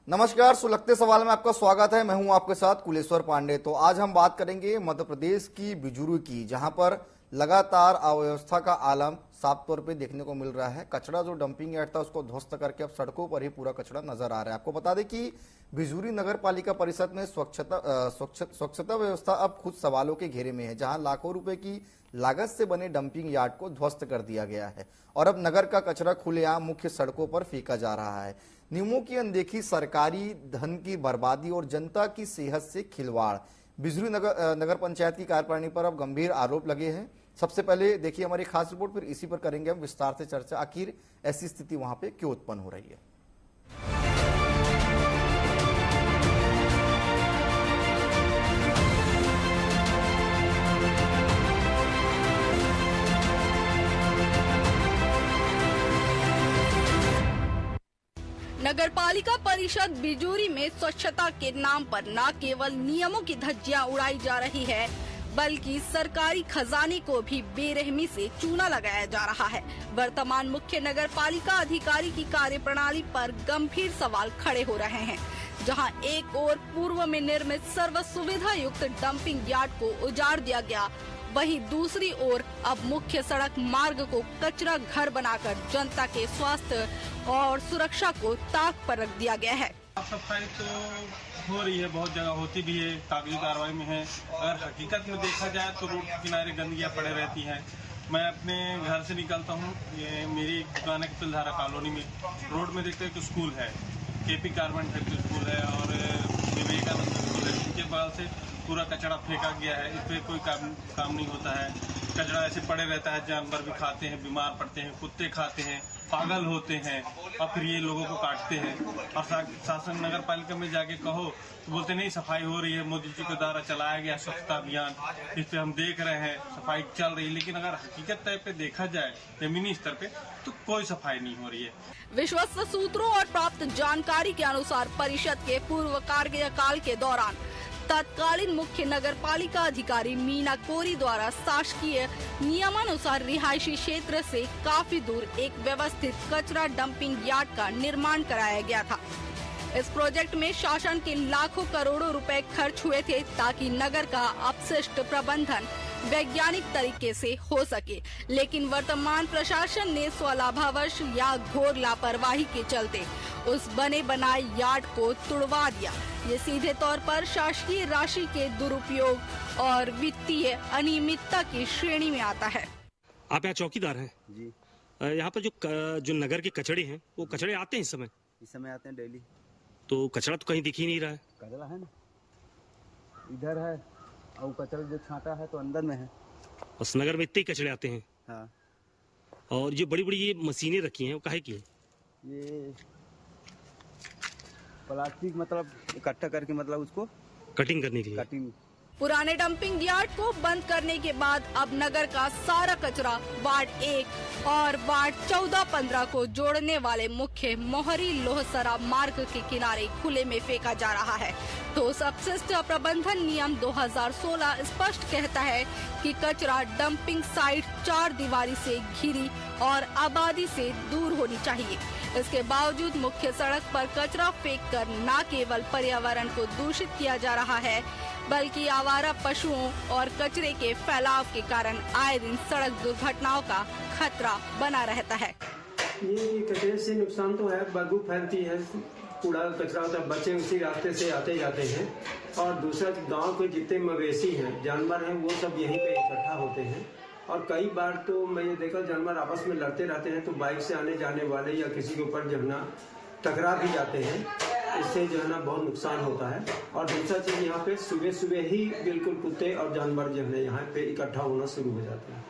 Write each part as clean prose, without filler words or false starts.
नमस्कार, सुलगते सवाल में आपका स्वागत है। मैं हूं आपके साथ कुलेश्वर पांडे। तो आज हम बात करेंगे मध्य प्रदेश की बिजुरी की, जहां पर लगातार अव्यवस्था का आलम साफ तौर पे देखने को मिल रहा है। कचरा जो डंपिंग यार्ड था उसको ध्वस्त करके अब सड़कों पर ही पूरा कचरा नजर आ रहा है। आपको बता दें कि बिजुरी नगर पालिका परिषद में स्वच्छता व्यवस्था अब खुद सवालों के घेरे में है, जहां लाखों रुपए की लागत से बने डंपिंग यार्ड को ध्वस्त कर दिया गया है और अब नगर का कचरा खुलेआम मुख्य सड़कों पर फेंका जा रहा है। नियमों की अनदेखी, सरकारी धन की बर्बादी और जनता की सेहत से खिलवाड़, बिजुरी नगर पंचायत की कार्यप्रणाली पर अब गंभीर आरोप लगे हैं। सबसे पहले देखिए हमारी खास रिपोर्ट, फिर इसी पर करेंगे हम विस्तार से चर्चा। आखिर ऐसी स्थिति वहां पे क्यों उत्पन्न हो रही है? नगरपालिका परिषद बिजुरी में स्वच्छता के नाम पर न केवल नियमों की धज्जियां उड़ाई जा रही है, बल्कि सरकारी खजाने को भी बेरहमी से चूना लगाया जा रहा है। वर्तमान मुख्य नगरपालिका अधिकारी की कार्यप्रणाली पर गंभीर सवाल खड़े हो रहे हैं, जहां एक ओर पूर्व में निर्मित सर्व सुविधा युक्त डंपिंग यार्ड को उजाड़ दिया गया, वहीं दूसरी ओर अब मुख्य सड़क मार्ग को कचरा घर बनाकर जनता के स्वास्थ्य और सुरक्षा को ताक पर रख दिया गया है। साफ सफाई तो हो रही है, बहुत जगह होती भी है, कागजी कार्रवाई में है। अगर हकीकत में देखा जाए तो रोड के किनारे गंदगियां पड़े रहती हैं। मैं अपने घर से निकलता हूँ, ये मेरी दुकान है तिलधारा कॉलोनी में, रोड में देखते हैं कि स्कूल है, केपी गारमेंट स्कूल है और विवेकानंद स्कूल है। इनके बगल से पूरा कचरा फेंका गया है, इस पर कोई काम नहीं होता है। कचरा ऐसे पड़े रहता है, जानवर भी खाते हैं, बीमार पड़ते हैं, कुत्ते खाते हैं, पागल होते हैं और फिर ये लोगों को काटते हैं। और शासन नगर पालिका में जाके कहो तो बोलते नहीं सफाई हो रही है, मोदी जी के द्वारा चलाया गया स्वच्छता अभियान, इस पे हम देख रहे हैं सफाई चल रही है। लेकिन अगर हकीकत तय पे देखा जाए जमीनी स्तर पे तो कोई सफाई नहीं हो रही है। विश्वस्त सूत्रों और प्राप्त जानकारी के अनुसार परिषद के पूर्व कार्यकाल के दौरान तत्कालीन मुख्य नगर पालिका अधिकारी मीना कोरी द्वारा शासकीय नियमानुसार रिहायशी क्षेत्र से काफी दूर एक व्यवस्थित कचरा डंपिंग यार्ड का निर्माण कराया गया था। इस प्रोजेक्ट में शासन के लाखों करोड़ों रुपए खर्च हुए थे, ताकि नगर का अपशिष्ट प्रबंधन वैज्ञानिक तरीके से हो सके। लेकिन वर्तमान प्रशासन ने स्वलाभावश या घोर लापरवाही के चलते उस बने बनाए यार्ड को तुड़वा दिया। ये सीधे तौर पर शासकीय राशि के दुरुपयोग और वित्तीय अनियमितता की श्रेणी में आता है। आप यहाँ चौकीदार हैं जी। यहाँ पर जो नगर के कचड़े हैं वो कचड़े आते हैं इस समय आते हैं डेली। तो कचरा तो कहीं दिख ही नहीं रहा है। कचरा है ना, इधर है और कचरा जो छांटा है तो अंदर में है। बस नगर में इतने ही कचड़े आते हैं। हाँ। और जो बड़ी बड़ी ये मशीनें रखी हैं वो काहे की है? ये प्लास्टिक मतलब इकट्ठा करके मतलब उसको कटिंग करने के लिए। कटिंग। पुराने डंपिंग यार्ड को बंद करने के बाद अब नगर का सारा कचरा वार्ड 1 और वार्ड 14-15 को जोड़ने वाले मुख्य मोहरी लोहसरा मार्ग के किनारे खुले में फेंका जा रहा है। ठोस अपशिष्ट प्रबंधन नियम 2016 स्पष्ट कहता है कि कचरा डंपिंग साइट 4 दीवारी से घिरी और आबादी से दूर होनी चाहिए। इसके बावजूद मुख्य सड़क पर कचरा फेंककर न केवल पर्यावरण को दूषित किया जा रहा है, बल्कि आवारा पशुओं और कचरे के फैलाव के कारण आए दिन सड़क दुर्घटनाओं का खतरा बना रहता है। ये कचरे से नुकसान तो है, बदबू फैलती है, कूड़ा कचरा होता है, बच्चे उसी रास्ते से आते जाते हैं। और दूसरा गांव के जितने मवेशी हैं, जानवर हैं, वो सब यहीं पे इकट्ठा होते हैं। और कई बार तो मैं ये देखा जानवर आपस में लड़ते रहते हैं, तो बाइक से आने जाने वाले या किसी के ऊपर जो है ना टकरा भी जाते हैं। इससे जो है ना बहुत नुकसान होता है। और दूसरा चीज यहाँ पे सुबह सुबह ही बिल्कुल कुत्ते और जानवर जो है यहाँ पे इकट्ठा होना शुरू हो जाते हैं,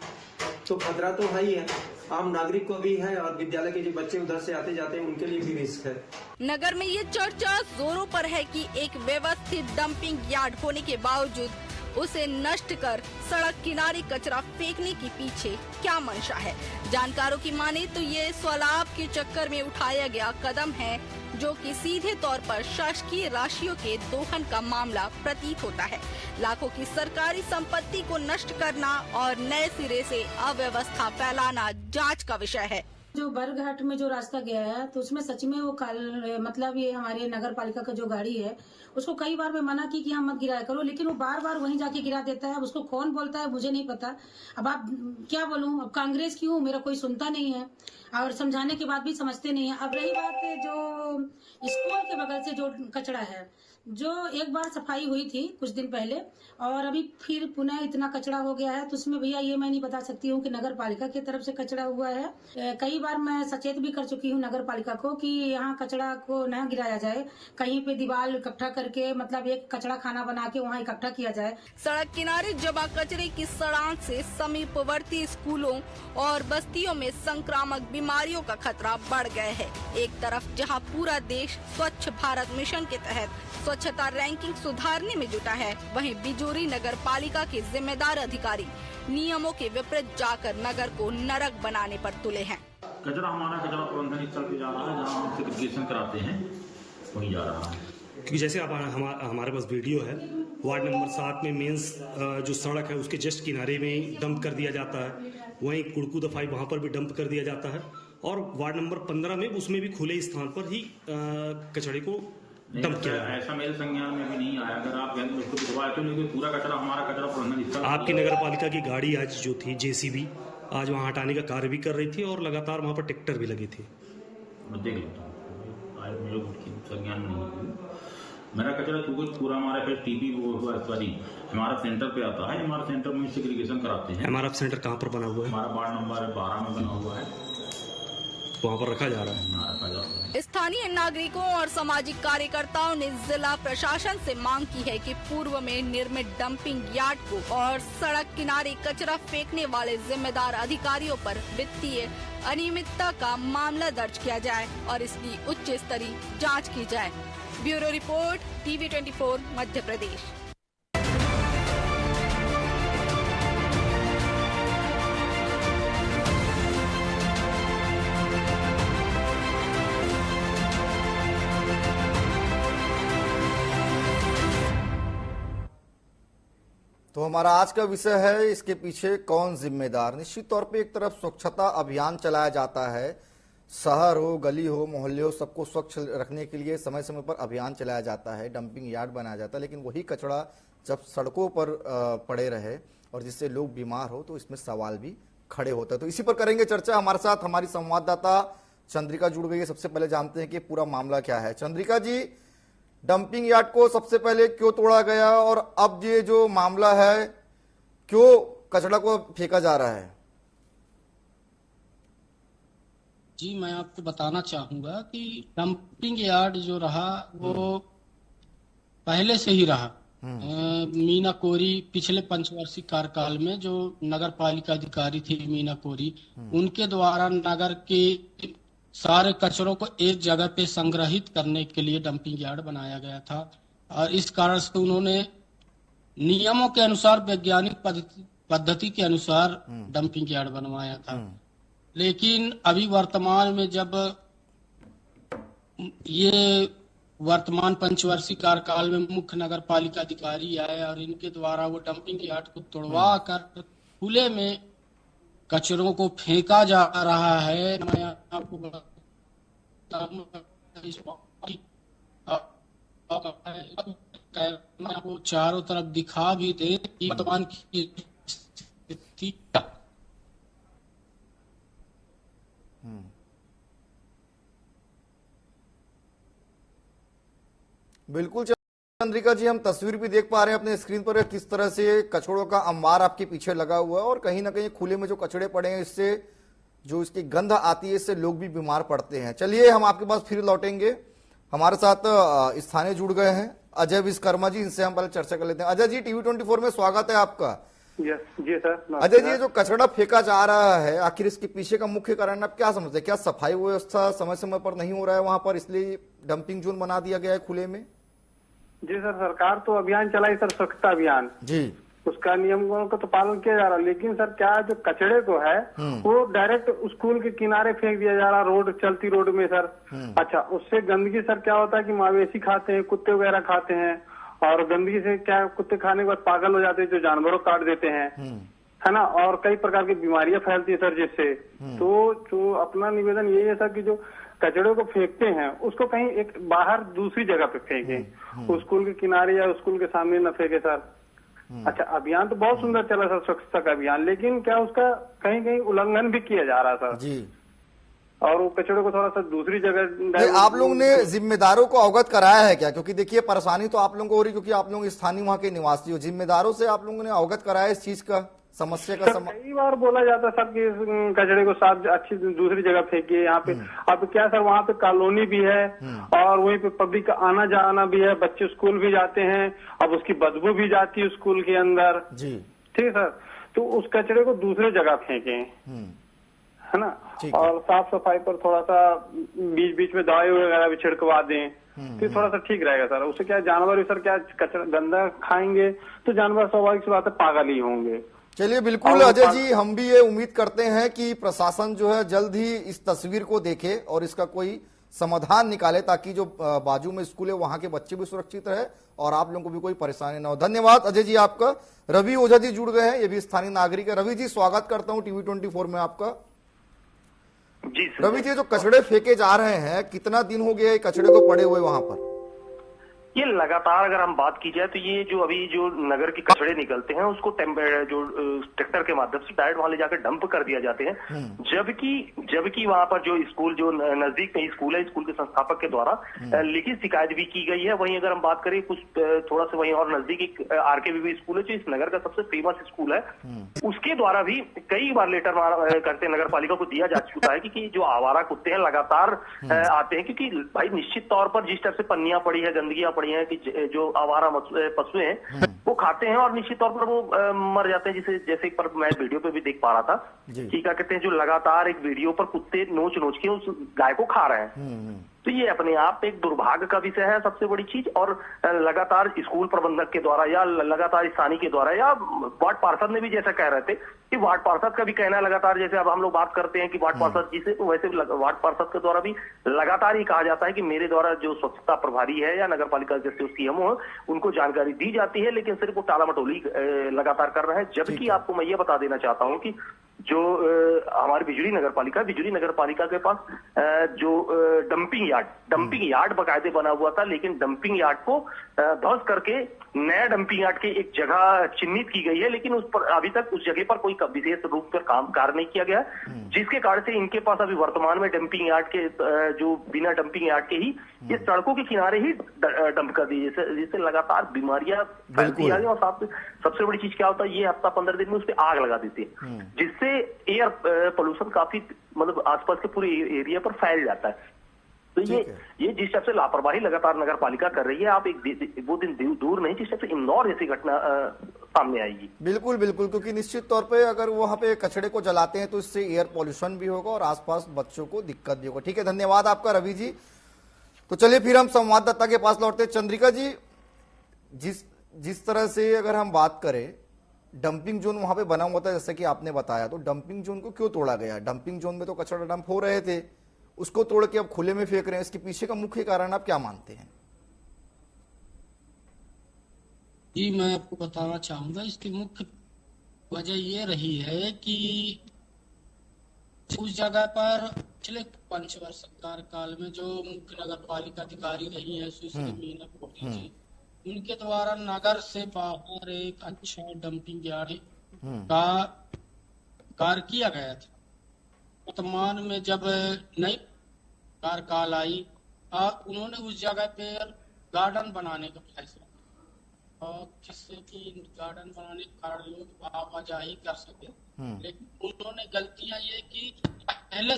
तो खतरा तो है ही है, आम नागरिक को भी है और विद्यालय के जो बच्चे उधर से आते जाते हैं उनके लिए भी रिस्क है। नगर में ये चर्चा जोरों पर है कि एक व्यवस्थित डंपिंग यार्ड होने के बावजूद उसे नष्ट कर सड़क किनारे कचरा फेंकने के पीछे क्या मंशा है। जानकारों की माने तो ये स्वलाभ के चक्कर में उठाया गया कदम है, जो कि सीधे तौर पर शासकीय राशियों के दोहन का मामला प्रतीत होता है। लाखों की सरकारी संपत्ति को नष्ट करना और नए सिरे से अव्यवस्था फैलाना जांच का विषय है। जो बरघाट में जो रास्ता गया है तो उसमें सच में वो मतलब ये हमारे नगर पालिका का जो गाड़ी है उसको कई बार मैं मना की कि हम मत गिराया करो, लेकिन वो बार बार वहीं जाके गिरा देता है। अब उसको कौन बोलता है मुझे नहीं पता। अब आप क्या बोलूं, अब कांग्रेस की हूँ, मेरा कोई सुनता नहीं है और समझाने के बाद भी समझते नहीं है। अब रही बात जो स्कूल के बगल से जो कचरा है, जो एक बार सफाई हुई थी कुछ दिन पहले और अभी फिर पुनः इतना कचरा हो गया है, तो उसमें भैया ये मैं नहीं बता सकती हूँ कि नगर पालिका की तरफ से कचरा हुआ है। कई बार मैं सचेत भी कर चुकी हूँ नगर पालिका को कि यहाँ कचरा को न गिराया जाए, कहीं पे दीवार इकट्ठा करके मतलब एक कचरा खाना बना के वहाँ इकट्ठा किया जाए। सड़क किनारे जमा कचरे की सड़ांध से समीपवर्ती स्कूलों और बस्तियों में संक्रामक बीमारियों का खतरा बढ़ गया है। एक तरफ जहां पूरा देश स्वच्छ भारत मिशन के तहत स्वच्छता रैंकिंग सुधारने में जुटा है, वहीं बिजूरी नगर पालिका के जिम्मेदार अधिकारी नियमों के विपरीत जाकर नगर को नरक बनाने पर तुले हैं। कचरा हमारा कचरा प्रबंधन स्थल पे जा रहा है, जहाँ हम सेग्रीगेशन कराते हैं वहीं जा रहा है। क्योंकि जैसे आप हमारे पास वीडियो है, वार्ड नंबर 7 में मेंस जो सड़क है उसके जस्ट किनारे में डंप कर दिया जाता है, वहीं कुड़कू दफाई वहाँ पर भी डंप कर दिया जाता है, और वार्ड नंबर 15 में उसमें भी खुले स्थान पर ही कचरे को डंप किया। ऐसा मेरे संज्ञान में भी नहीं आया। अगर आप उसको दिखवाए तो नहीं, पूरा कचरा हमारा कचरा प्रबंधन स्थल। आपकी नगर पालिका की गाड़ी आज जो थी जेसीबी आज वहाँ हटाने का कार्य भी कर रही थी और लगातार वहाँ पर ट्रैक्टर भी लगे थे। मैं देख लेता हूँ, आज मेरे संज्ञान में नहीं। मेरा कचरा चूंकि पूरा हमारा फिर टीपी सॉरी हमारा सेंटर पे आता है, हमारा सेंटर में सेग्रीगेशन कराते हैं। हमारा सेंटर कहाँ पर बना हुआ है? हमारा वार्ड नंबर 12 में बना हुआ है, वहाँ पर रखा जा रहा है। स्थानीय नागरिकों और सामाजिक कार्यकर्ताओं ने जिला प्रशासन से मांग की है कि पूर्व में निर्मित डंपिंग यार्ड को और सड़क किनारे कचरा फेंकने वाले जिम्मेदार अधिकारियों पर वित्तीय अनियमितता का मामला दर्ज किया जाए और इसकी उच्च स्तरीय जांच की जाए। Bureau report, TV 24 Madhya Pradesh. तो हमारा आज का विषय है, इसके पीछे कौन जिम्मेदार। निश्चित तौर पे एक तरफ स्वच्छता अभियान चलाया जाता है, शहर हो, गली हो, मोहल्ले हो, सबको स्वच्छ रखने के लिए समय समय पर अभियान चलाया जाता है, डंपिंग यार्ड बनाया जाता है, लेकिन वही कचरा जब सड़कों पर पड़े रहे और जिससे लोग बीमार हो तो इसमें सवाल भी खड़े होते हैं। तो इसी पर करेंगे चर्चा। हमारे साथ हमारी संवाददाता चंद्रिका जुड़ गई है। सबसे पहले जानते हैं कि पूरा मामला क्या है। चंद्रिका जी, डंपिंग यार्ड को सबसे पहले क्यों तोड़ा गया और अब ये जो मामला है, क्यों कचरा को फेंका जा रहा है? जी, मैं आपको बताना चाहूंगा कि डंपिंग यार्ड जो रहा वो पहले से ही रहा। मीना कोरी पिछले पंचवार्षिक कार्यकाल में जो नगर पालिका अधिकारी थी मीना कोरी, उनके द्वारा नगर के सारे कचरों को एक जगह पे संग्रहित करने के लिए डंपिंग यार्ड बनाया गया था और इस कारण से उन्होंने नियमों के अनुसार, वैज्ञानिक पद्धति के अनुसार डंपिंग यार्ड बनवाया था। लेकिन अभी वर्तमान में जब ये वर्तमान पंचवार्षिक कार्यकाल में मुख्य नगर पालिका अधिकारी आए और इनके द्वारा वो डंपिंग यार्ड को तोड़वा कर खुले में कचरों को फेंका जा रहा है। मैं आपको आपको चारों तरफ दिखा भी दे कि वर्तमान की स्थिति। बिल्कुल चंद्रिका जी, हम तस्वीर भी देख पा रहे हैं अपने स्क्रीन पर किस तरह से कचड़ों का अंबार आपके पीछे लगा हुआ है और कहीं ना कहीं खुले में जो कचड़े पड़े हैं, इससे जो इसकी गंध आती है इससे लोग भी बीमार पड़ते हैं। चलिए हम आपके पास फिर लौटेंगे। हमारे साथ स्थानीय जुड़ गए हैं अजय विश्वकर्मा जी, इनसे हम पहले चर्चा कर लेते हैं। अजय जी, TV 24 में स्वागत है आपका। जी सर। अजय जी, जो कचरा फेंका जा रहा है, आखिर इसके पीछे का मुख्य कारण आप क्या समझते हैं? क्या सफाई व्यवस्था समय समय पर नहीं हो रहा है वहां पर, इसलिए डंपिंग जोन बना दिया गया है खुले में? जी सर, सरकार तो अभियान चलाई सर, स्वच्छता अभियान जी, उसका नियमों का तो पालन किया जा रहा है, लेकिन सर क्या जो कचड़े को है वो डायरेक्ट स्कूल के किनारे फेंक दिया जा रहा, रोड चलती रोड में सर। अच्छा, उससे गंदगी सर क्या होता है कि मवेशी खाते हैं, कुत्ते वगैरह खाते हैं और गंदगी से क्या कुत्ते खाने के बाद पागल हो जाते हैं, जो जानवरों काट देते हैं। है ना, और कई प्रकार की बीमारियां फैलती है सर जिससे। तो जो अपना निवेदन यही है सर कि जो कचड़े को फेंकते हैं उसको कहीं एक बाहर दूसरी जगह पे फेंकें, स्कूल के किनारे या स्कूल के सामने न फेंके सर। अच्छा, अभियान तो बहुत सुंदर चला सर, स्वच्छता का अभियान, लेकिन क्या उसका कहीं कहीं उल्लंघन भी किया जा रहा सर जी। और वो कचड़े को थोड़ा सा दूसरी जगह। आप लोगों ने जिम्मेदारों को अवगत कराया है क्या? क्योंकि देखिए परेशानी तो आप लोगों को हो रही, क्योंकि आप लोग स्थानीय वहाँ के निवासी हो। जिम्मेदारों से आप लोगों ने अवगत कराया इस चीज का, समस्या का कई बार बोला जाता सर कि कचड़े को साफ अच्छी दूसरी जगह फेंकिए। यहाँ पे अब क्या सर, वहाँ पे कॉलोनी भी है और वहीं पे पब्लिक का आना जाना भी है, बच्चे स्कूल भी जाते हैं, अब उसकी बदबू भी जाती है स्कूल के अंदर जी। ठीक है सर, तो उस कचड़े को दूसरी जगह फेंकें, है ना, और साफ सफाई पर थोड़ा सा बीच बीच में दवाई वगैरह भी छिड़कवा दें तो थोड़ा सा ठीक रहेगा सर। उससे क्या जानवर भी सर क्या कचरा गंदा खाएंगे तो जानवर स्वाभाविक सी बात है पागल ही होंगे। चलिए बिल्कुल अजय जी, हम भी ये उम्मीद करते हैं कि प्रशासन जो है जल्द ही इस तस्वीर को देखे और इसका कोई समाधान निकाले, ताकि जो बाजू में स्कूल है वहां के बच्चे भी सुरक्षित रहे और आप लोगों को भी कोई परेशानी ना हो। धन्यवाद अजय जी आपका। रवि ओझा जी जुड़ गए हैं, ये भी स्थानीय नागरिक है। रवि जी स्वागत करता हूँ टीवी 24 में आपका। जी रवि जी, जो कचड़े फेंके जा रहे हैं, कितना दिन हो गया कचड़े को पड़े हुए वहां पर? ये लगातार अगर हम बात की जाए तो ये जो अभी जो नगर के कचड़े निकलते हैं उसको जो ट्रैक्टर के माध्यम से डायरेक्ट वहां ले जाकर डंप कर दिया जाते हैं, जबकि वहां पर जो स्कूल जो नजदीक में स्कूल है, स्कूल के संस्थापक के द्वारा लिखित शिकायत भी की गई है। वहीं अगर हम बात करें कुछ थोड़ा सा वहीं और नजदीक एक आरकेवीवी स्कूल है जो इस नगर का सबसे फेमस स्कूल है, उसके द्वारा भी कई बार लेटर करते नगर पालिका को दिया जा चुका है कि जो आवारा कुत्ते हैं लगातार आते हैं, क्योंकि भाई निश्चित तौर पर जिस तरह से पन्नियां पड़ी है, गंदगियां पड़ी है कि जो आवारा पशु हैं वो खाते हैं और निश्चित तौर पर वो मर जाते हैं। जैसे पर मैं वीडियो पे भी देख पा रहा था कि क्या कहते हैं, जो लगातार एक वीडियो पर कुत्ते नोच नोच के उस गाय को खा रहे हैं। तो ये अपने आप एक दुर्भाग्य का विषय है सबसे बड़ी चीज। और लगातार स्कूल प्रबंधक के द्वारा या लगातार स्थानीय के द्वारा या वार्ड पार्षद ने भी जैसा कह रहे थे कि वार्ड पार्षद का भी कहना है लगातार, जैसे अब हम लोग बात करते हैं कि वार्ड पार्षद जी से, वैसे वार्ड पार्षद के द्वारा भी लगातार ही कहा जाता है कि मेरे द्वारा जो स्वच्छता प्रभारी है या नगर पालिका जैसे सीएमओ उनको जानकारी दी जाती है, लेकिन सिर्फ वो टाला मटोली लगातार कर रहे हैं। जबकि आपको मैं ये बता देना चाहता हूँ कि जो हमारी बिजली नगर पालिका के पास जो डंपिंग यार्ड बकायदे बना हुआ था, लेकिन डंपिंग यार्ड को ध्वस्त करके नया डंपिंग यार्ड की एक जगह चिन्हित की गई है, लेकिन उस पर अभी तक उस जगह पर कोई विशेष रूप से कार्य नहीं किया गया, जिसके कारण से इनके पास अभी वर्तमान में डंपिंग यार्ड के जो बिना डंपिंग यार्ड के ही ये सड़कों के किनारे ही डंप कर दी, जिससे लगातार बीमारियां फैलती आ रही है। और सबसे बड़ी चीज क्या होता है, ये हफ्ता 15 दिन में उस पर आग लगा देती है, जिससे एयर पोल्यूशन काफी मतलब आसपास के पूरे एरिया पर फैल जाता है। तो ये जिस तरह से लापरवाही लगातार नगर पालिका कर रही है, आप वो दिन दूर नहीं जिस तरह से इंदौर जैसी घटना सामने आएगी। बिल्कुल बिल्कुल, क्योंकि निश्चित तौर पे अगर वहां पे कचड़े को जलाते हैं तो इससे एयर पोल्यूशन भी होगा और आसपास बच्चों को दिक्कत भी होगा। ठीक है, धन्यवाद आपका रवि जी। तो चलिए फिर हम संवाददाता के पास लौटते हैं। चंद्रिका जी, जिस तरह से अगर हम बात करें, डंपिंग जोन वहां पे बना हुआ था जैसे कि आपने बताया, तो डंपिंग जोन को क्यों तोड़ा गया? डंपिंग जोन में तो कचरा डंप हो रहे थे, उसको तोड़ के अब खुले में फेंक रहे हैं। इसके पीछे का मुख्य कारण आप क्या मानते हैं? जी मैं आपको बताना चाहूंगा, इसकी मुख्य वजह ये रही है कि उस जगह पर पिछले पंचवर्ष कार्यकाल में जो मुख्य नगर पालिका अधिकारी रही है सुश्री मीना कोरी जी, उनके द्वारा नगर से बाहर एक अच्छा डंपिंग यार्ड का कार्य किया गया था। वर्तमान में जब नई कार्यकाल आई और उन्होंने उस जगह पे गार्डन बनाने का फैसला किया, और जिससे कि गार्डन बनाने के कारण लोग आवाजाही कर सके, लेकिन उन्होंने गलतियां ये की, पहले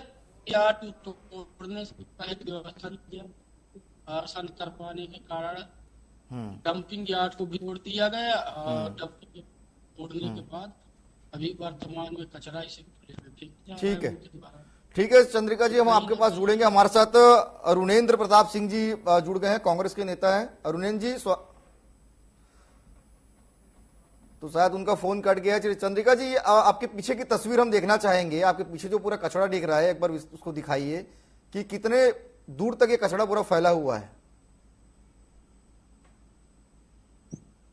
यार्ड तोड़ने से पहले व्यवस्था किया, आसन कर पाने के कारण डंपिंग यार्ड को भी तोड़ दिया गया और डंपिंग तोड़ने के बाद अभी वर्तमान में कचरा इसे ठीक है चंद्रिका जी, हम आपके पास जुड़ेंगे। हमारे साथ अरुणेंद्र प्रताप सिंह जी जुड़ गए हैं, कांग्रेस के नेता हैं। अरुणेंद्र जी तो शायद उनका फोन कट गया है। चंद्रिका जी, आपके पीछे की तस्वीर हम देखना चाहेंगे। आपके पीछे जो पूरा कचरा दिख रहा है, एक बार उसको दिखाइए कि कितने दूर तक ये कचरा पूरा फैला हुआ है।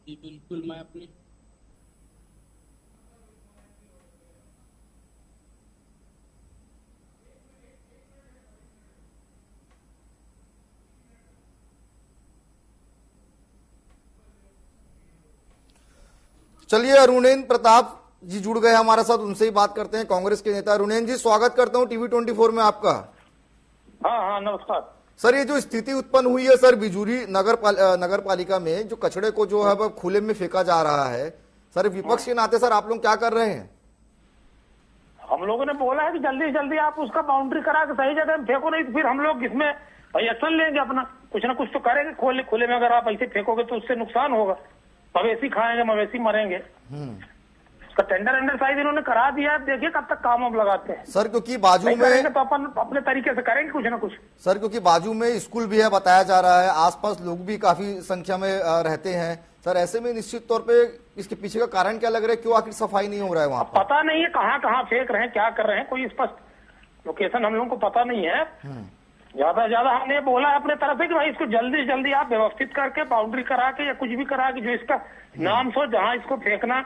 बिल्कुल, मैं अपनी चलिए अरुणेन्द्र प्रताप जी जुड़ गए हमारे साथ, उनसे ही बात करते हैं। कांग्रेस के नेता अरुणेन्द्र जी, स्वागत करता हूं TV24 में आपका। हाँ नमस्कार सर, ये जो स्थिति उत्पन्न हुई है सर बिजूरी नगर पालिका में, जो कचड़े को जो है वो खुले में फेंका जा रहा है, सर विपक्ष के नाते सर आप लोग क्या कर रहे हैं? हम लोगों ने बोला है कि जल्दी से जल्दी आप उसका बाउंड्री करा के सही जगह में फेंको, नहीं तो फिर हम लोग इसमें एक्शन लेंगे, अपना कुछ ना कुछ तो करेंगे। खुले में अगर आप ऐसे फेंकोगे तो उससे नुकसान होगा, मवेशी खाएंगे, मवेशी मरेंगे। उसका टेंडर शायद इन्होंने करा दिया है, देखिए कब तक काम हम लगाते हैं सर। क्योंकि बाजू में तो अपन अपने तरीके से करेंगे कुछ ना कुछ सर, क्योंकि बाजू में स्कूल भी है बताया जा रहा है, आसपास लोग भी काफी संख्या में रहते हैं सर। ऐसे में निश्चित तौर पे इसके पीछे का कारण क्या लग रहा है, क्यों आखिर सफाई नहीं हो रहा है वहाँ पर? पता नहीं है कहाँ फेंक रहे हैं, क्या कर रहे हैं, कोई स्पष्ट लोकेशन हम लोगों को पता नहीं है। ज्यादा से ज्यादा हमने बोला अपने तरफ से कि भाई इसको जल्दी से जल्दी आप व्यवस्थित करके बाउंड्री करा के या कुछ भी करा के जो इसका नाम सो जहाँ इसको फेंकना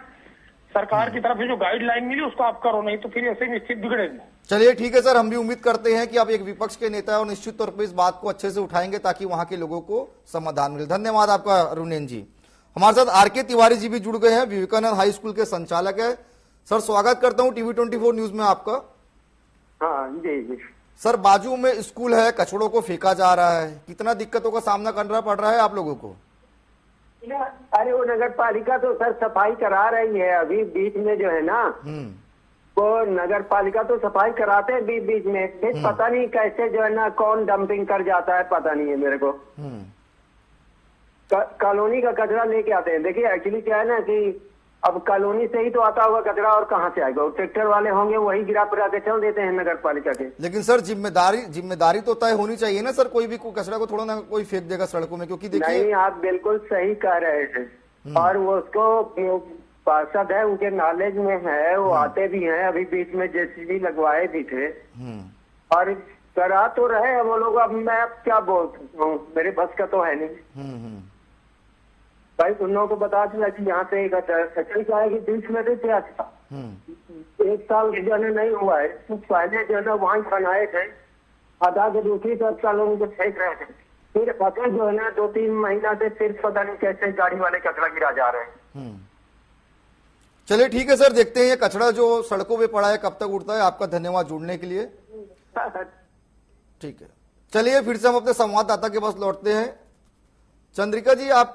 सरकार की तरफ से जो गाइडलाइन मिली उसको आप करो, नहीं तो फिर ऐसे निश्चित बिगड़ेगी। चलिए ठीक है सर, हम भी उम्मीद करते हैं कि आप एक विपक्ष के नेता और निश्चित तौर पर इस बात को अच्छे से उठाएंगे ताकि वहां के लोगों को समाधान मिले। धन्यवाद आपका अरुणेन्द्र जी। हमारे साथ RK तिवारी जी भी जुड़ गए हैं, विवेकानंद हाई स्कूल के संचालक है। सर स्वागत करता हूं TV24 न्यूज में आपका। हाँ जी। सर बाजू में स्कूल है, कचड़ों को फेंका जा रहा है, कितना दिक्कतों का सामना करना पड़ रहा है आप लोगों को? अरे वो नगर पालिका तो सर सफाई करा रही है, अभी बीच में जो है ना वो नगर पालिका तो सफाई कराते हैं बीच में, फिर पता नहीं कैसे जो है ना कौन डंपिंग कर जाता है, पता नहीं है मेरे को। कॉलोनी का कचरा लेके आते हैं। देखिए एक्चुअली क्या है ना कि अब कॉलोनी से ही तो आता होगा कचरा, और कहाँ से आएगा? ट्रैक्टर वाले होंगे वही गिरा पिरा के चल देते हैं नगर पालिका के। लेकिन सर जिम्मेदारी तो तय होनी चाहिए ना सर, कोई भी कचरा को थोड़ा ना कोई फेंक देगा सड़कों में, क्योंकि देखिए नहीं आप बिल्कुल सही कह रहे हैं। और वो उसको पार्षद है उनके नॉलेज में है, वो आते भी हैं, अभी बीच में JCB लगवाए भी थे और करा तो रहे वो लोग। अब मैं अब क्या बोल सकता हूँ, मेरे बस का तो है नहीं भाई। उन लोगों को बता दिया कि यहाँ पे कचरे का है कि बीच में तो क्या था, 1 साल जो है नहीं हुआ है, कुछ पहले जो है ना वहाँ बनाए थे, हटा के दूसरी तरफ कॉलोनी को फेंक रहे थे, फिर पता जो है ना 2-3 महीना से फिर पता नहीं कैसे गाड़ी वाले कचरा गिरा जा रहे हैं। चलिए ठीक है सर, देखते हैं ये कचरा जो सड़कों पे पड़ा है कब तक उठता है। आपका धन्यवाद जुड़ने के लिए। ठीक है, चलिए फिर से हम अपने संवाददाता के पास लौटते हैं। चंद्रिका जी, आप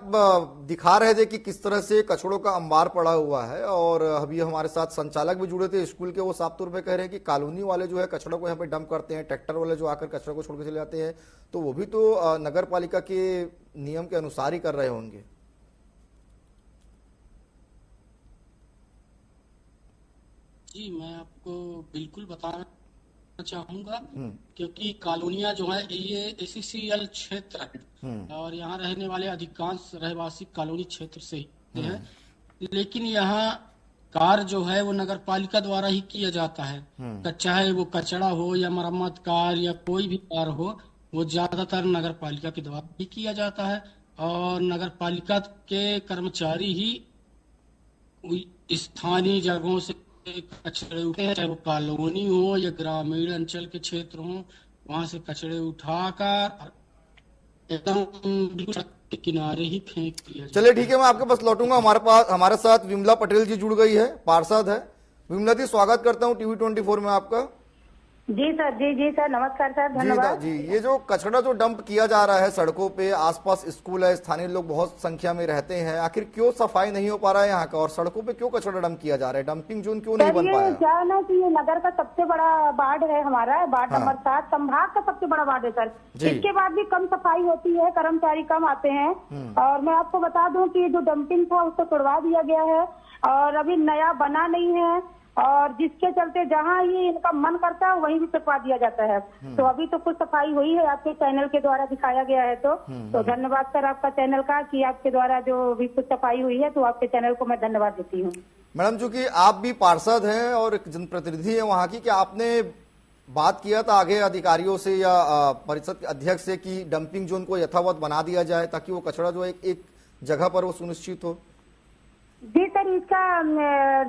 दिखा रहे थे कि किस तरह से कचड़ों का अंबार पड़ा हुआ है, और अभी हमारे साथ संचालक भी जुड़े थे स्कूल के, वो साफ तौर पे कह रहे हैं कि कॉलोनी वाले जो है कचड़ों को यहाँ पे डंप करते हैं, ट्रैक्टर वाले जो आकर कचड़ों को छोड़ के चले जाते हैं, तो वो भी तो नगर पालिका के नियम के अनुसार ही कर रहे होंगे। जी मैं आपको बिल्कुल बताना चाहूंगा, क्योंकि कॉलोनियां जो है ये ACCL क्षेत्र है और यहाँ रहने वाले अधिकांश रहवासी कॉलोनी क्षेत्र से ही है, लेकिन यहाँ कार्य जो है वो नगर पालिका द्वारा ही किया जाता है। चाहे वो कचरा हो या मरम्मत कार्य या कोई भी कार्य हो, वो ज्यादातर नगर पालिका के द्वारा ही किया जाता है और नगर पालिका के कर्मचारी ही स्थानीय जगहों से कचरे उठे हैं, चाहे वो कॉलोनी हो या ग्रामीण अंचल के क्षेत्र हो, वहां से कचरे उठाकर एकदम के किनारे ही फेंक दिया। चलिए ठीक है, मैं आपके पास लौटूंगा। हमारे साथ विमला पटेल जी जुड़ गई है, पार्षद है। विमला जी स्वागत करता हूँ TV24 में आपका। जी सर, नमस्कार सर, धन्यवाद जी। ये जो कचरा जो डंप किया जा रहा है सड़कों पे, आसपास स्कूल है, स्थानीय लोग बहुत संख्या में रहते हैं, आखिर क्यों सफाई नहीं हो पा रहा है यहाँ का, और सड़कों पे क्यों कचरा डंप किया जा रहा है? डंपिंग जोन क्यों नहीं बन पाया? क्या है ना कि ये नगर का सबसे बड़ा वार्ड है हमारा, वार्ड नंबर 7 संभाग का सबसे बड़ा वार्ड है सर। इसके बाद भी कम सफाई होती है, कर्मचारी कम आते हैं। और मैं आपको बता दूं कि जो डंपिंग था उसको तोड़वा दिया गया है और अभी नया बना नहीं है, और जिसके चलते जहाँ ही इनका मन करता है वहीं भी फेंकवा दिया जाता है। तो अभी तो कुछ सफाई हुई है, आपके चैनल के द्वारा दिखाया गया है, तो धन्यवाद सर आपका चैनल का कि आपके द्वारा जो भी कुछ सफाई हुई है, तो आपके चैनल को मैं धन्यवाद देती हूँ। मैडम, चूंकि आप भी पार्षद हैं और एक जनप्रतिनिधि है वहाँ की, क्या आपने बात किया था आगे अधिकारियों से या परिषद के अध्यक्ष से कि डंपिंग जोन को यथावत बना दिया जाए ताकि वो कचरा जो एक जगह पर वो सुनिश्चित हो? जी सर, इसका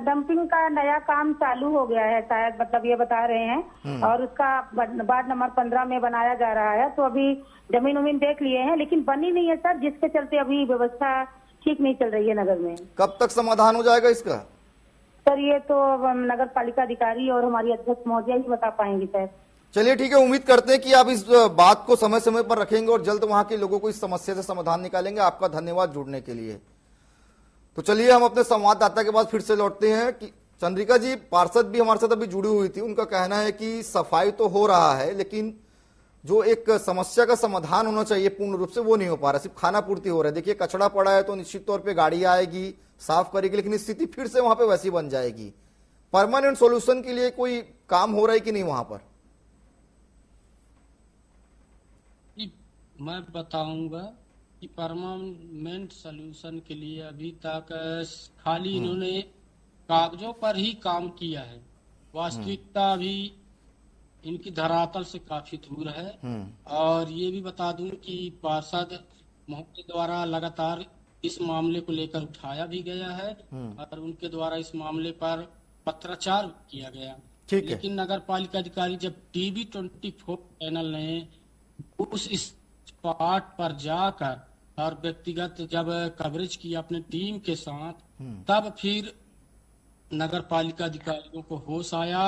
डंपिंग का नया काम चालू हो गया है शायद, मतलब ये बता रहे हैं, और उसका वार्ड नंबर 15 में बनाया जा रहा है। तो अभी जमीन उमीन देख लिए हैं, लेकिन बनी नहीं है सर, जिसके चलते अभी व्यवस्था ठीक नहीं चल रही है नगर में। कब तक समाधान हो जाएगा इसका? सर ये तो नगर पालिका अधिकारी और हमारी अध्यक्ष महोदया ही बता पाएंगी सर। चलिए ठीक है, उम्मीद करते हैं कि आप इस बात को समय समय पर रखेंगे और जल्द वहां के लोगों को इस समस्या से समाधान निकालेंगे। आपका धन्यवाद जुड़ने के लिए। तो चलिए हम अपने संवाददाता के पास फिर से लौटते हैं कि चंद्रिका जी, पार्षद भी हमारे साथ अभी जुड़ी हुई थी। उनका कहना है कि सफाई तो हो रहा है, लेकिन जो एक समस्या का समाधान होना चाहिए पूर्ण रूप से वो नहीं हो पा रहा, सिर्फ खाना पूर्ति हो रहा है। देखिए कचरा पड़ा है तो निश्चित तौर पे गाड़ी आएगी, साफ करेगी, लेकिन स्थिति फिर से वहां पे वैसी बन जाएगी। परमानेंट सॉल्यूशन के लिए कोई काम हो रहा है कि नहीं वहां पर? मैं बताऊंगा कि परमानेंट सॉल्यूशन के लिए अभी तक खाली इन्होंने कागजों पर ही काम किया है। वास्तविकता अभी इनकी धरातल से काफी दूर है। और ये भी बता दूं कि पार्षद महोदय द्वारा लगातार इस मामले को लेकर उठाया भी गया है और उनके द्वारा इस मामले पर पत्राचार किया गया। लेकिन नगर पालिका अधिकारी जब टीवी 24 चैनल ने उस स्पॉट पर जाकर और व्यक्तिगत जब कवरेज किया अपने टीम के साथ, तब फिर नगर पालिका अधिकारियों को होश आया।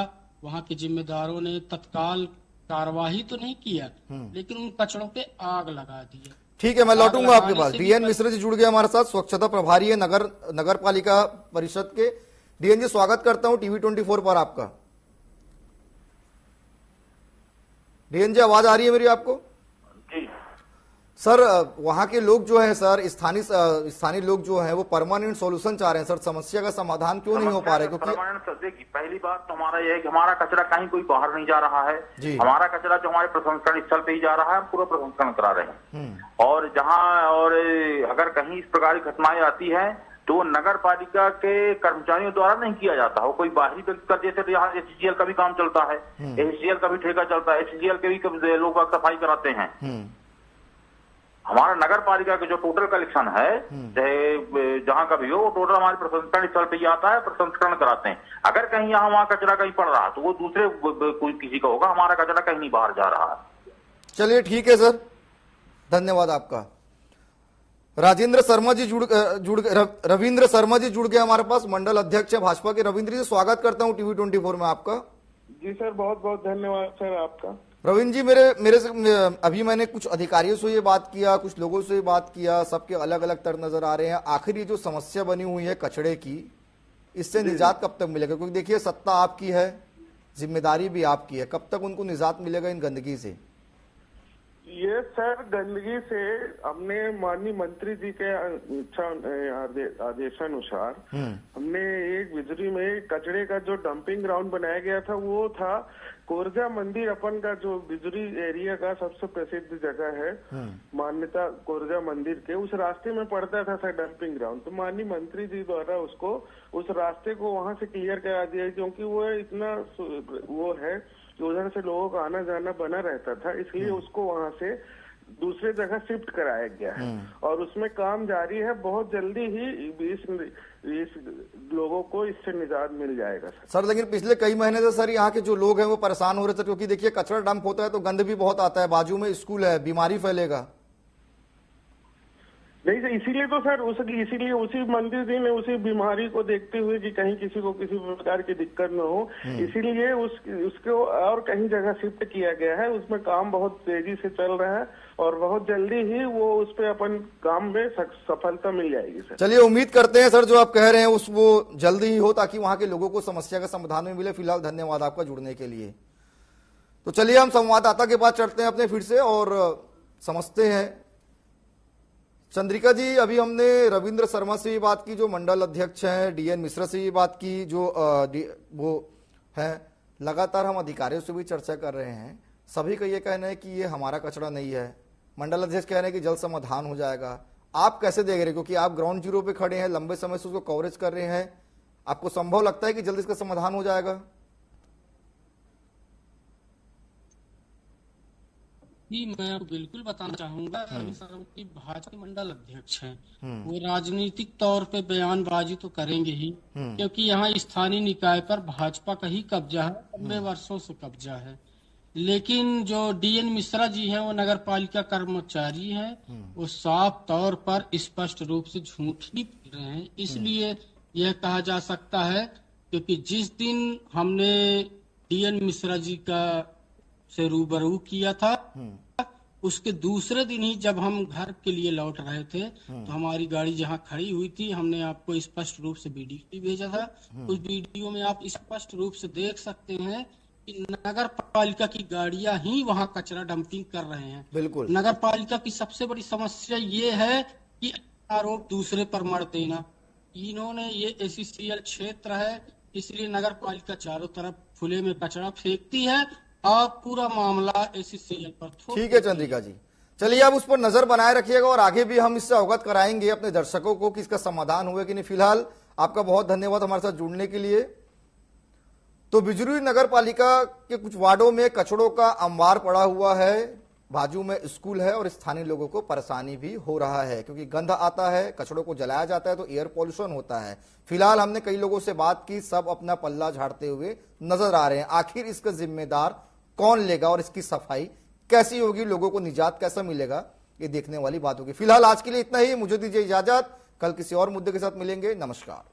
वहां के जिम्मेदारों ने तत्काल कार्यवाही तो नहीं किया, लेकिन उन कचड़ों पे आग लगा दी। ठीक है, मैं लौटूंगा आपके पास। डीएन मिश्र जी जुड़ गए हमारे साथ, स्वच्छता प्रभारी है नगर पालिका परिषद के। डीएन जी, स्वागत करता हूं टीवी 24 पर आपका। डीएन जी, आवाज आ रही है मेरी आपको? जी सर, वहां के लोग जो है सर, स्थानीय लोग जो है वो परमानेंट सॉल्यूशन चाह रहे हैं सर। समस्या का समाधान क्यों नहीं हो पा रहा है? क्योंकि पहली बात तो हमारा यह है कि हमारा कचरा कहीं कोई बाहर नहीं जा रहा है। हमारा कचरा जो हमारे प्रसंस्करण स्थल पे ही जा रहा है, हम पूरा प्रसंस्करण करा रहे हैं। और अगर कहीं इस प्रकार की घटनाएं आती है तो नगर पालिका के कर्मचारियों द्वारा नहीं किया जाता। वो कोई बाहरी व्यक्ति कर, जैसे यहाँ एससीजीएल का भी काम चलता है, एससीजीएल का भी ठेका चलता है, एससीजीएल के भी लोग सफाई कराते हैं। हमारा नगर पालिका का जो टोटल कलेक्शन है, चाहे जहां का भी हो, वो टोटल हमारे प्रसंस्करण स्थल पे ही आता है, प्रसंस्करण कराते हैं। अगर कहीं यहाँ वहाँ कचरा कहीं पड़ रहा तो वो दूसरे कोई किसी का होगा, हमारा कचरा कहीं नहीं बाहर जा रहा है। चलिए ठीक है सर, धन्यवाद आपका। राजेंद्र शर्मा जी रविंद्र शर्मा जी जुड़ गए हमारे पास, मंडल अध्यक्ष है भाजपा के। रविंद्र जी, स्वागत करता हूं टीवी 24 में आपका। जी सर, बहुत बहुत धन्यवाद सर आपका। रविंद्र जी, मेरे से अभी मैंने कुछ अधिकारियों से ये बात किया, कुछ लोगों से बात किया, सबके अलग अलग तर्क नजर आ रहे हैं। आखिर ये जो समस्या बनी हुई है कचड़े की, इससे निजात कब तक मिलेगा? क्योंकि देखिए सत्ता आपकी है, जिम्मेदारी भी आपकी है, कब तक उनको निजात मिलेगा इन गंदगी से? ये सर, गंदगी से हमने माननीय मंत्री जी के आदेशानुसार हमने एक बिजली में कचड़े का जो डंपिंग ग्राउंड बनाया गया था, वो था कोरजा मंदिर। अपन का जो बिजली एरिया का सबसे प्रसिद्ध जगह है, मान्यता कोरजा मंदिर के उस रास्ते में पड़ता था सर डंपिंग ग्राउंड। तो माननीय मंत्री जी द्वारा उसको उस रास्ते को वहां से क्लियर करा दिया, क्योंकि वो इतना वो है कि उधर से लोगों का आना जाना बना रहता था, इसलिए उसको वहां से दूसरे जगह शिफ्ट कराया गया है और उसमें काम जारी है। बहुत जल्दी ही इस लोगों को इससे निजात मिल जाएगा सर। लेकिन पिछले कई महीने से सर यहाँ के जो लोग हैं वो परेशान हो रहे थे, क्योंकि देखिए कचरा डंप होता है तो गंद भी बहुत आता है, बाजू में स्कूल है, बीमारी फैलेगा। नहीं सर, इसीलिए तो सर इसीलिए उसी मंदिर जी ने उसी बीमारी को देखते हुए कि कहीं किसी को किसी प्रकार की दिक्कत न हो, इसीलिए उसको और कहीं जगह शिफ्ट किया गया है। उसमें काम बहुत तेजी से चल रहा है और बहुत जल्दी ही वो उस पे अपन काम में सफलता मिल जाएगी सर। चलिए, उम्मीद करते हैं सर जो आप कह रहे हैं वो जल्दी ही हो, ताकि वहां के लोगों को समस्या का समाधान में मिले। फिलहाल धन्यवाद आपका जुड़ने के लिए। तो चलिए हम संवाददाता के पास चढ़ते हैं अपने फिर से और समझते हैं। चंद्रिका जी, अभी हमने रविंद्र शर्मा से भी बात की जो मंडल अध्यक्ष हैं, डीएन मिश्रा से भी बात की जो वो हैं। लगातार हम अधिकारियों से भी चर्चा कर रहे हैं, सभी का ये कहना है कि ये हमारा कचरा नहीं है। मंडल अध्यक्ष कह रहे हैं कि जल्द समाधान हो जाएगा। आप कैसे देख रहे हैं, क्योंकि आप ग्राउंड जीरो पे खड़े हैं, लंबे समय से उसको कवरेज कर रहे हैं, आपको संभव लगता है कि जल्द इसका समाधान हो जाएगा? जी, मैं आपको बिल्कुल बताना चाहूंगा, रवि शर्मा की भाजपा मंडल अध्यक्ष हैं। वो राजनीतिक तौर पे बयानबाजी तो करेंगे ही, क्योंकि यहाँ स्थानीय निकाय पर भाजपा का ही कब्जा है, लंबे वर्षों से कब्जा है। लेकिन जो डीएन मिश्रा जी हैं वो नगर पालिका कर्मचारी हैं, वो साफ तौर पर स्पष्ट रूप से झूठ ही बोल रहे हैं। इसलिए यह कहा जा सकता है क्योंकि जिस दिन हमने डीएन मिश्रा जी का से रूबरू किया था, उसके दूसरे दिन ही जब हम घर के लिए लौट रहे थे तो हमारी गाड़ी जहां खड़ी हुई थी, हमने आपको स्पष्ट रूप से वीडियो भी भेजा था। उस वीडियो में आप स्पष्ट रूप से देख सकते हैं कि नगर पालिका की गाड़ियां ही वहां कचरा डंपिंग कर रहे हैं। बिल्कुल। नगर पालिका की सबसे बड़ी समस्या ये है कि आरोप दूसरे पर मर देना। इन्होंने ये एसीसीएल क्षेत्र है, इसलिए नगर पालिका चारों तरफ खुले में कचरा फेंकती है और पूरा मामला एसीसीएल पर ठीक है चंद्रिका जी, चलिए आप उस पर नजर बनाए रखिएगा और आगे भी हम इससे अवगत कराएंगे अपने दर्शकों को कि इसका समाधान हुआ कि नहीं। फिलहाल आपका बहुत धन्यवाद हमारे साथ जुड़ने के लिए। तो बिजुरी नगर पालिका के कुछ वार्डों में कचड़ों का अंबार पड़ा हुआ है, बाजू में स्कूल है और स्थानीय लोगों को परेशानी भी हो रहा है क्योंकि गंध आता है, कचड़ों को जलाया जाता है तो एयर पॉल्यूशन होता है। फिलहाल हमने कई लोगों से बात की, सब अपना पल्ला झाड़ते हुए नजर आ रहे हैं। आखिर इसका जिम्मेदार कौन लेगा और इसकी सफाई कैसी होगी, लोगों को निजात कैसा मिलेगा, ये देखने वाली बात होगी। फिलहाल आज के लिए इतना ही, मुझे दीजिए इजाजत, कल किसी और मुद्दे के साथ मिलेंगे। नमस्कार।